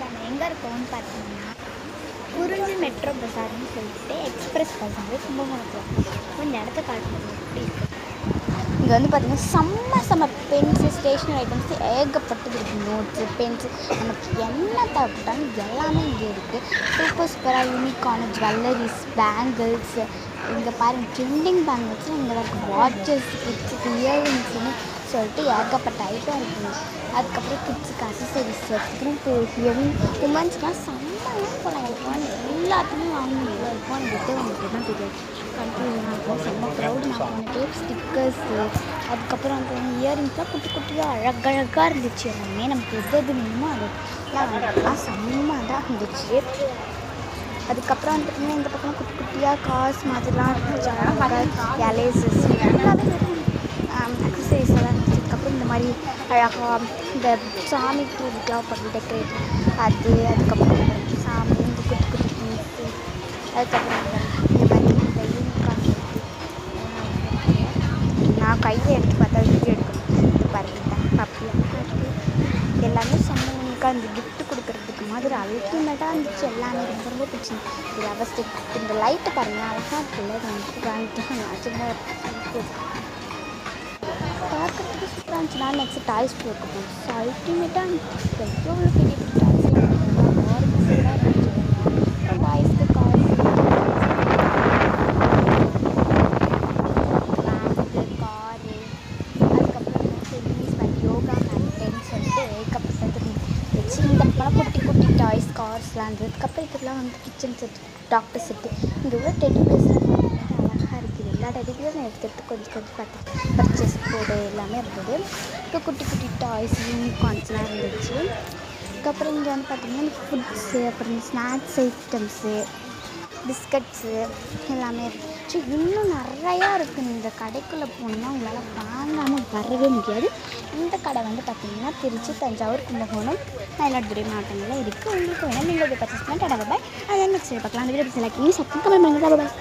நம்ம எங்கே இருக்கோம்னு பார்த்தீங்கன்னா குறிஞ்சி மெட்ரோ பஸார்னு சொல்லிட்டு எக்ஸ்பிரஸ் பஸார் கும்பகோணத்தில். இந்த இடத்த காட்டுறது எப்படி இருக்குது. இங்கே வந்து பார்த்திங்கன்னா செம்ம பென்ஸு ஸ்டேஷ்னரி ஐட்டம்ஸ் ஏகப்பட்டது இருக்குது. நோட்ஸு பென்ஸு நமக்கு என்ன தேவைப்பட்டாலும் எல்லாமே இங்கே இருக்குது. சூப்பராக யூனிக்கான ஜுவல்லரிஸ் பேங்கிள்ஸ் இங்கே பாருங்கள். ட்ரெண்டிங் பேங்கிள்ஸில் இங்கே தான் இருக்குது. வாட்சஸ் கிட்ஸுக்கு இயர்ரிங்ஸ்னு சொல்லிட்டு ஏகப்பட்ட ஐட்டம் இருக்குது. அதுக்கப்புறம் கிட்ஸுக்கு அசசரிஸ் அதுக்கப்புறம் உமன்ஸ்லாம் செம்மையாக போகலாம். எல்லாத்தையுமே வாங்கிட்டு இருக்கும். எனக்கு உங்களுக்கு தான் தெரியாது கன்ஃபியூஷனாக இருக்கும். செம்ம க்ரௌடு. நான் வந்துட்டு ஸ்டிக்கர்ஸு அதுக்கப்புறம் வந்து இயரிங்ஸ்லாம் குட்டி குட்டியாக அழகழகாக இருந்துச்சு. எல்லாமே நமக்கு எது வேணுமோ அதெல்லாம் செம்ம தான் இருந்துச்சு. அதுக்கப்புறம் வந்து பார்த்திங்கன்னா இந்த பக்கம் குட்டி குட்டியாக காசு மாதிரிலாம் இருந்துச்சு. அழகாக எலேசஸ் எல்லாமே அக்சசரிஸ் எல்லாம் இருந்துச்சு. அதுக்கப்புறம் இந்த மாதிரி அழகாக இந்த சாமி பூவுக்குலாம் பண்ணி டெக்கரேட் அதுக்கப்புறம் சாமி இந்த குட்டி குட்டி திங்ஸு அதுக்கப்புறம் இந்த மாதிரி இந்த யூனிக்கான நான் கையை எடுத்து பார்த்தா வீடியோ எடுக்கணும். இது பாருங்கள் பப்பியாக எல்லாமே செம்ம யூனிக்காக இந்த கிஃப்ட்டு கொடுக்குறதுக்கு மாதிரி அல்டிமேட்டாக இருந்துச்சு. எல்லாமே ரொம்ப ரொம்ப பிடிச்சிருந்து. இது அவஸ்தை இந்த லைட்டு பாருங்கள் அழகாக இருக்குல்ல. இது வந்துட்டு வாங்கிட்டு வச்சுருந்தா பார்க்குறதுக்கு சூப்பராக இருந்துச்சு. நான் நெக்ஸ்ட் டாய்ஸ் போட்டு போச்சு அல்டிமேட்டாக இருந்துச்சு. எவ்வளோ பெரிய பெரிய டாய்ஸ்லாம் இருந்துச்சு. டாய்ஸ்க்கு காசு காரு அதுக்கப்புறம் டென்னிஸ் மேட் யோகா மேட்டுன்னு சொல்லிட்டு ஏகப்பட்டது வச்சு இந்த படம் குட்டி குட்டி டாய்ஸ் கார்ஸ்லாம் இருந்தது. அதுக்கப்புறம் இதெல்லாம் வந்து கிச்சன் செட்டு டாக்டர் செட்டு இங்கே உள்ள டெடி பேர்ஸ்லாம் அழகாக இருக்குது. எல்லா டெடி பேரும் நான் எடுத்து கொஞ்சம் பார்த்து பர்ச்சேஸ் போர்டு எல்லாமே இருந்தது. இப்போ குட்டி குட்டி டாய்ஸ் யூனிகார்ன்ஸ்லாம் இருந்துச்சு. அதுக்கப்புறம் இங்கே வந்து பார்த்திங்கன்னா ஃபுட்ஸு அப்புறம் ஸ்நாக்ஸ் ஐட்டம்ஸு பிஸ்கட்ஸு எல்லாமே இருந்துச்சு. இன்னும் நிறையா இருக்குது. இந்த கடைக்குள்ளே போனோம்னா உங்களால் வாங்காமல் வரவே முடியாது. இந்த கடை வந்து பார்த்திங்கன்னா திருச்சி தஞ்சாவூர் கும்பகோணம் மயிலாடுதுறை மாவட்டங்களில் இருக்குது. உங்களுக்கு வேணால் நீங்கள் இதை பர்ச்சேஸ் பண்ணி டடா பாய். அதை நெக்ஸ்ட் பார்க்கலாம். அந்த வீடியோ செலக்ட் பண்ணி சப்ஸ்கிரைப் பண்ணுங்கள். பாய்.